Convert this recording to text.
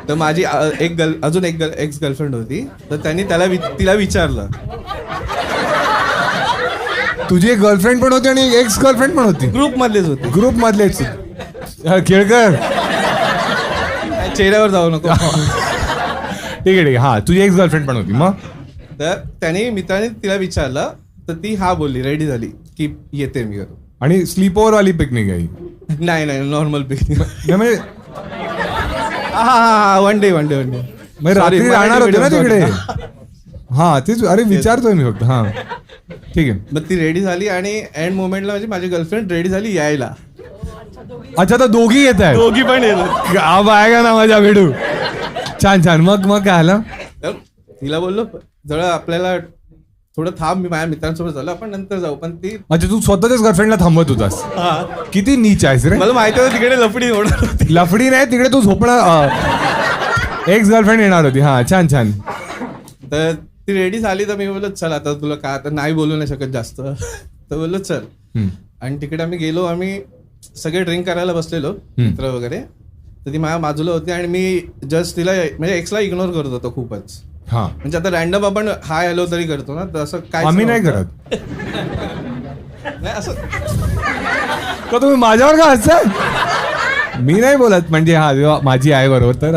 तर माझी अजून एक एक्स गर्लफ्रेंड होती. तर त्यांनी तिला विचारलं. तुझी एक गर्लफ्रेंड पण होती आणि एक्स गर्लफ्रेंड पण होती. ग्रुप मधलेच होते. ग्रुप मधलेच. केळकर चेहऱ्यावर जाऊ नको. ठीक आहे. हा, तुझी एक्स गर्लफ्रेंड पण होती. मग तर मित्राने तिला विचारलं तर ती हा बोलली, रेडी झाली की येते मी घरून. आणि स्लीप ओव्हर वाली पिकनिक आहे? नाही नॉर्मल पिकनिक. म्हणजे हा वन डे. रात्री राहणार होते ना तिकडे. हा तेच. अरे विचारतोय मी फक्त. हा ठीक आहे. मग ती रेडी झाली आणि एंड मोमेंटला म्हणजे माझी गर्लफ्रेंड रेडी झाली यायला. अच्छा, तर दोघी येत आहेत. दोघी पण येतात. गाव आहे का ना माझ्या भेडू. छान. मग काय आलं? तर तिला बोललो जरा आपल्याला थोडं थांब, मी माझ्या मित्रांसोबत झालं, आपण नंतर जाऊ. पण ती अच्छा, तू स्वतःच्याच गर्लफ्रेंडला थांबवत होतास. किती नीच आहेस रे. मला माहिती होतं तिकडे लफडी होणार होती. लफडी नाही, तिकडे तू झोपणार. एक्स गर्लफ्रेंड येणार होती. हा छान. तर ती रेडी झाली तर मी बोललो चल आता तुला काय, आता नाही बोलू नाही शकत जास्त. तर बोललो चल. आणि तिकडे आम्ही गेलो. आम्ही सगळे ड्रिंक करायला बसलेलो मित्र वगैरे. तर ती माझ्या बाजूला होती आणि मी जस्ट तिला म्हणजे एक्सला इग्नोर करत होतो खूपच. हा, म्हणजे आता रॅन्डम आपण हाय हॅलो तरी करतो ना, तर असं काय आम्ही नाही करत. नाही असं का तुम्ही माझ्यावर का हसताय? मी नाही बोलत म्हणजे हा माझी आहे बरोबर तर